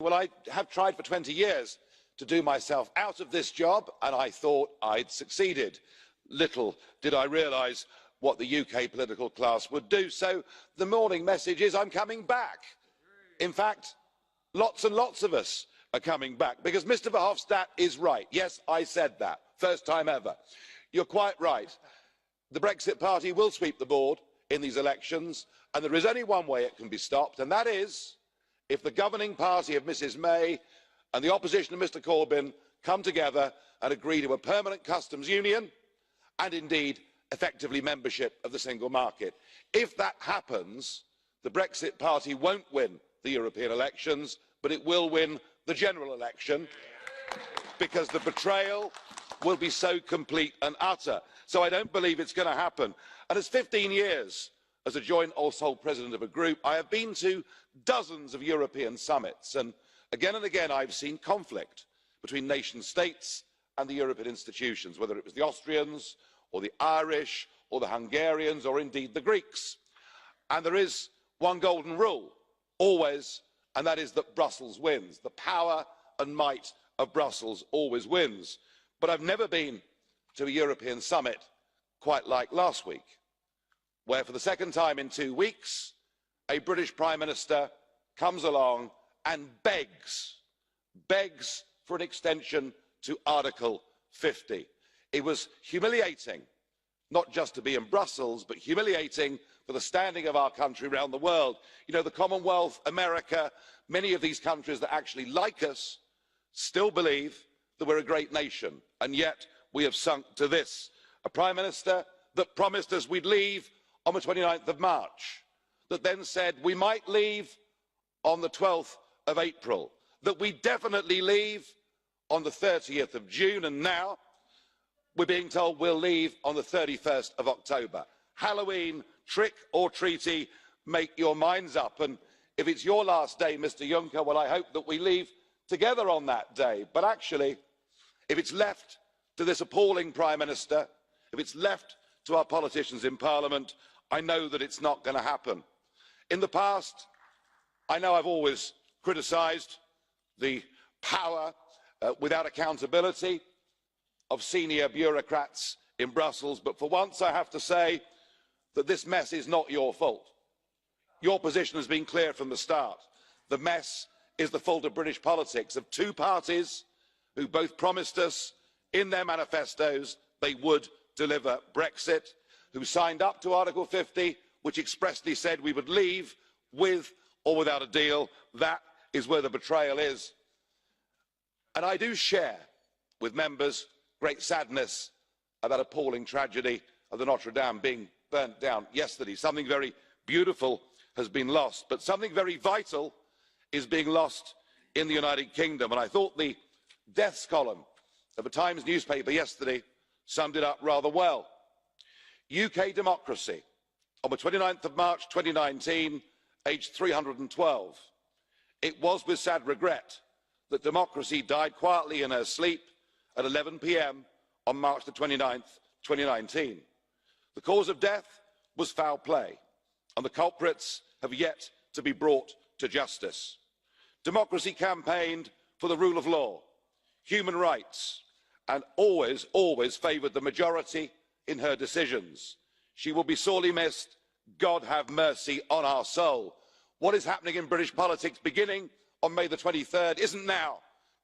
Well, I have tried for 20 years to do myself out of this job, and I thought I'd succeeded. Little did I realise what the UK political class would do. So the morning message is I'm coming back. In fact, lots and lots of us are coming back, because Mr Verhofstadt is right. Yes, I said that. First time ever. You're quite right. The Brexit Party will sweep the board in these elections, and there is only one way it can be stopped, and that is if the governing party of Mrs May and the opposition of Mr Corbyn come together and agree to a permanent customs union and indeed effectively membership of the single market. If that happens, the Brexit Party won't win the European elections, but it will win the general election, because the betrayal will be so complete and utter. So I don't believe it's going to happen. And as 15 years as a joint or sole president of a group, I have been to dozens of European summits, and again I've seen conflict between nation states and the European institutions, whether it was the Austrians or the Irish or the Hungarians or indeed the Greeks. And there is one golden rule, always, and that is that Brussels wins. The power and might of Brussels always wins. But I've never been to a European summit quite like last week, where for the second time in 2 weeks, a British Prime Minister comes along and begs for an extension to Article 50. It was humiliating, not just to be in Brussels, but humiliating for the standing of our country around the world. You know, the Commonwealth, America, many of these countries that actually like us still believe that we're a great nation, and yet we have sunk to this. A Prime Minister that promised us we'd leave on the 29th of March, that then said we might leave on the 12th of April, that we definitely leave on the 30th of June, and now we're being told we'll leave on the 31st of October. Halloween, trick or treaty, make your minds up. And if it's your last day, Mr Juncker, well, I hope that we leave together on that day. But actually, if it's left to this appalling Prime Minister, if it's left to our politicians in Parliament, I know that it's not going to happen. In the past, I know I've always criticised the power without accountability of senior bureaucrats in Brussels, but for once I have to say that this mess is not your fault. Your position has been clear from the start. The mess is the fault of British politics, of two parties who both promised us in their manifestos they would deliver Brexit, who signed up to Article 50, which expressly said we would leave with or without a deal. That is where the betrayal is. And I do share with members great sadness at that appalling tragedy of the Notre Dame being burnt down yesterday. Something very beautiful has been lost, but something very vital is being lost in the United Kingdom. And I thought the deaths column of a Times newspaper yesterday summed it up rather well. UK democracy, on the 29th of March 2019, aged 312. It was with sad regret that democracy died quietly in her sleep at 11 p.m. on March the 29th, 2019. The cause of death was foul play, and the culprits have yet to be brought to justice. Democracy campaigned for the rule of law, human rights, and always favoured the majority in her decisions. She will be sorely missed. God have mercy on our soul. What is happening in British politics beginning on May the 23rd isn't now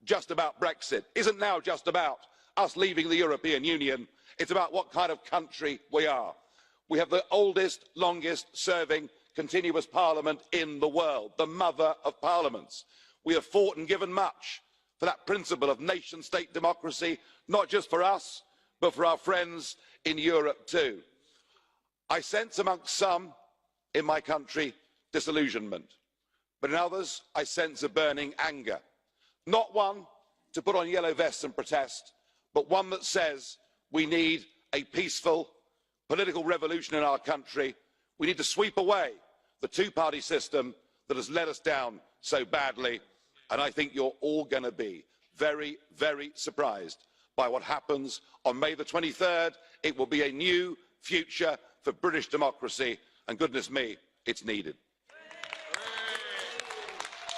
just about Brexit, isn't now just about us leaving the European Union. It's about what kind of country we are. We have the oldest, longest serving continuous parliament in the world, the mother of parliaments. We have fought and given much for that principle of nation-state democracy, not just for us, but for our friends in Europe too. I sense amongst some in my country disillusionment, but in others I sense a burning anger. Not one to put on yellow vests and protest, but one that says we need a peaceful political revolution in our country. We need to sweep away the two-party system that has let us down so badly. And I think you're all going to be very, very surprised by what happens on May the 23rd. It will be a new future for British democracy, and goodness me, it's needed.